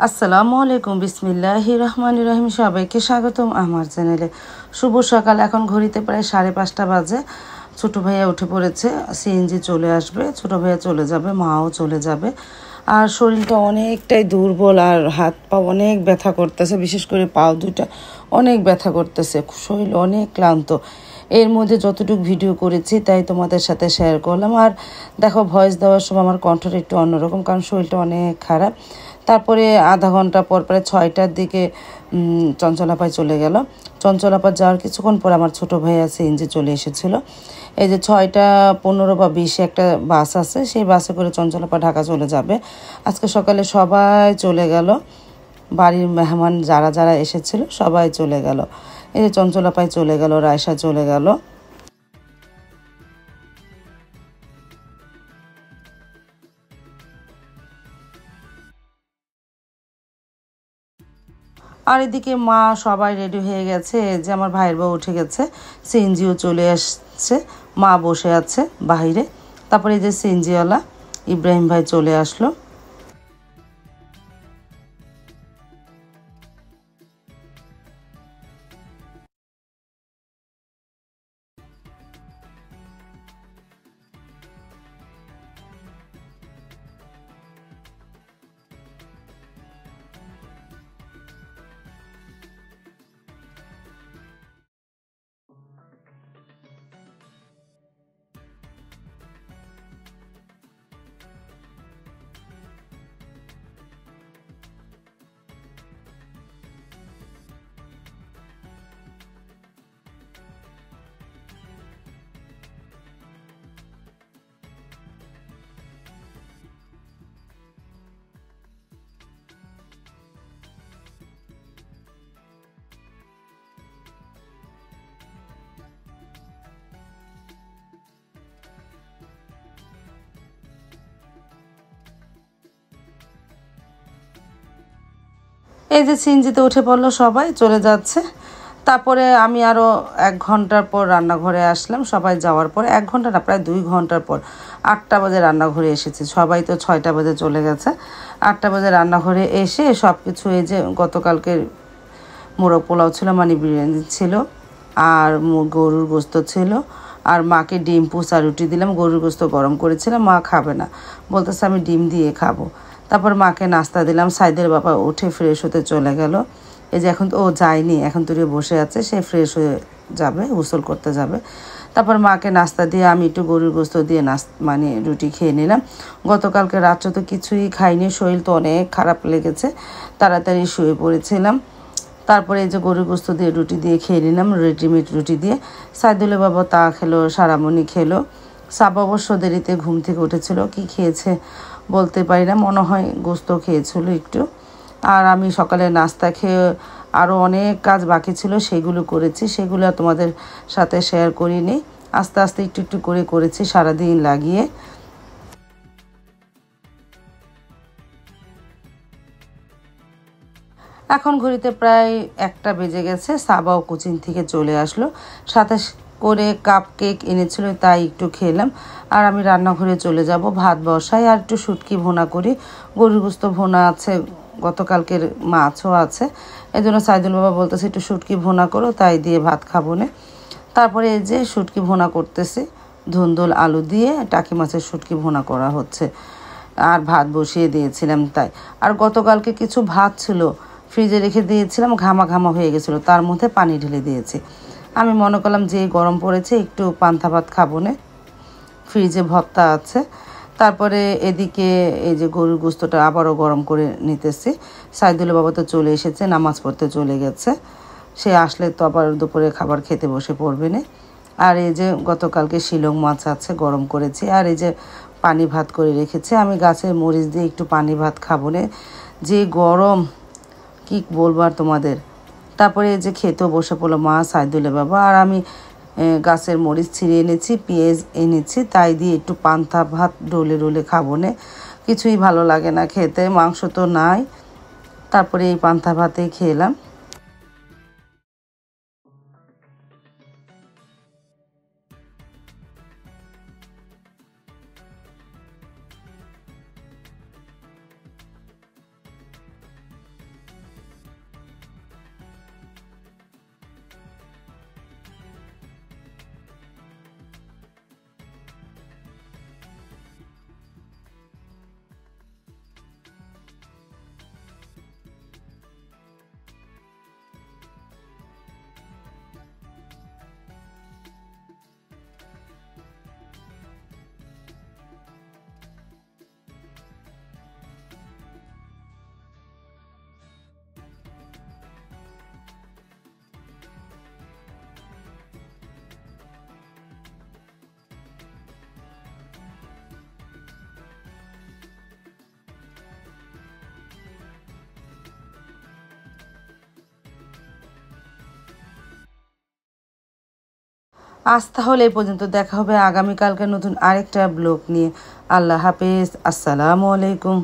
আসসালামু আলাইকুম বিসমিল্লাহির রহমানির রহিম। সবাইকে স্বাগতম আমার চ্যানেলে। শুভ সকাল। এখন ঘড়িতে প্রায় 5:30 বাজে। ছোট ভাইয়া উঠে পড়েছে, সিএনজি চলে আসবে, ছোট ভাইয়া চলে যাবে, মাও চলে যাবে। আর শরীরটা অনেকটাই দুর্বল আর হাত পা অনেক ব্যথা করতেছে, বিশেষ করে পাও দুটা অনেক ব্যথা করতেছে, শরীর অনেক ক্লান্ত। এর মধ্যে যতটুকু ভিডিও করেছি তাই তোমাদের সাথে শেয়ার করলাম। আর দেখো, ভয়েস দেওয়ার সময় আমার কণ্ঠটা একটু অন্যরকম, কারণ শরীরটা অনেক খারাপ। তারপরে আধা ঘন্টা পর প্রায় 6টার দিকে চঞ্চলাপায় চলে গেল। চঞ্চলাপায় যাওয়ার কিছুক্ষণ পর আমার ছোটো ভাইয়া সিএনজি চলে এসেছিল। এই যে 6:15 বা 20 একটা বাস আছে, সেই বাসে করে চঞ্চলাপা ঢাকা চলে যাবে। আজকে সকালে সবাই চলে গেল, বাড়ির মেহমান যারা যারা এসেছিল সবাই চলে গেল। এই যে চঞ্চলাপায় চলে গেল, রায়সা চলে গেল। আর এদিকে মা সবাই রেডি হয়ে গেছে, যে আমার ভাইয়ের বউ উঠে গেছে, সিএনজিও চলে আসছে, মা বসে আছে বাইরে। তারপরে এই যে সিএনজিওয়ালা ইব্রাহিম ভাই চলে আসলো। এই যে সিএনজিতে উঠে পড়লো, সবাই চলে যাচ্ছে। তারপরে আমি আরও 1 ঘন্টার পর রান্নাঘরে আসলাম। সবাই যাওয়ার পর 1 ঘন্টা না, প্রায় 2 ঘন্টার পর 8টা বাজে রান্নাঘরে এসেছি। সবাই তো 6টা বাজে চলে গেছে। 8টা বাজে রান্নাঘরে এসে সব কিছু, এই যে গতকালকের মোরগ পোলাও ছিল, মানে বিরিয়ানি ছিল, আর গরুর গোস্ত ছিল, আর মাকে ডিম পোচ আর রুটি দিলাম। গরুর গোস্ত গরম করেছিলাম, মা খাবে না, বলতেছে আমি ডিম দিয়ে খাবো। তারপর মাকে নাস্তা দিলাম। সাইদের বাবা উঠে ফ্রেশ হতে চলে গেল। এই যে এখন তো ও যায়নি, এখন তুই বসে আছে, সে ফ্রেশ হয়ে যাবে, গোসল করতে যাবে। তারপর মাকে নাস্তা দিয়ে আমি একটু গরুর গোস্ত দিয়ে মানে রুটি খেয়ে নিলাম। গতকালকে রাত্রে তো কিছুই খাইনি, শরীর তো অনেক খারাপ লেগেছে, তাড়াতাড়ি শুয়ে পড়েছিলাম। তারপরে এই যে গরুর গোস্ত দিয়ে রুটি দিয়ে খেয়ে নিলাম, রেডিমেড রুটি দিয়ে। সাইদুলের বাবা তা খেলো, সারামণি খেলো। সাবা অবশ্য দেরিতে ঘুম থেকে উঠেছিল, কি খেয়েছে বলতে পারি না, মনে হয় গোস্ত খেয়েছিল একটু। আর আমি সকালে নাস্তা খেয়ে আরও অনেক কাজ বাকি ছিল, সেগুলো করেছি, সেগুলো তোমাদের সাথে শেয়ার করিনি। আস্তে আস্তে একটু একটু করে করেছি সারাদিন লাগিয়ে। এখন ঘড়িতে প্রায় 1টা বেজে গেছে। সাবাও কোচিং থেকে চলে আসলো, সাথে করে কাপ কেক এনেছিল, তাই একটু খেলাম। আর আমি রান্নাঘরে চলে যাব, ভাত বসাই আর একটু শুটকি ভুনা করি। গরুর গোস্ত ভুনা আছে, গতকালকের মাছও আছে, এই জন্য সাইদুল বাবা বলতেছে একটু শুটকি ভুনা করো, তাই দিয়ে ভাত খাবো না। তারপরে এই যে শুটকি ভুনা করতেছি, ধুন্দুল আলু দিয়ে টাকি মাছের শুটকি ভুনা করা হচ্ছে। আর ভাত বসিয়ে দিয়েছিলাম তাই। আর গতকালকে কিছু ভাত ছিল, ফ্রিজে রেখে দিয়েছিলাম, ঘামা ঘামা হয়ে গেছিলো, তার মধ্যে পানি ঢেলে দিয়েছি। আমি মনে করলাম যে গরম পড়েছে একটু পান্তা ভাত খাবো না, ফ্রিজে ভর্তা আছে। তারপরে এদিকে এই যে গরুর গোস্তটা আবারও গরম করে নিতেছি। সাইদুলের বাবা তো চলে এসেছে, নামাজ পড়তে চলে গেছে, সে আসলে তো আবার দুপুরে খাবার খেতে বসে পড়বে না। আর এই যে গতকালকে শিলং মাছ আছে, গরম করেছি। আর এই যে পানি ভাত করে রেখেছি, আমি গাছের মরিচ দিয়ে একটু পানি ভাত খাবো না, যে গরম কি বলবো আর তোমাদের। তারপরে এই যে খেতেও বসে পড়লো মা, সাইদুলের বাবা আর আমি। গাছের মরিচ ছিঁড়ে এনেছি, পেঁয়াজ এনেছি, তাই দিয়ে একটু পান্তা ভাত ডলে ডলে খাবো না, কিছুই ভালো লাগে না খেতে, মাংস তো নাই। তারপরে এই পান্তা ভাতেই খেলাম। আজ তাহলে এই পর্যন্ত, দেখা হবে আগামীকালকে নতুন আরেকটা ব্লগ নিয়ে। আল্লাহ হাফেজ, আসসালামু আলাইকুম।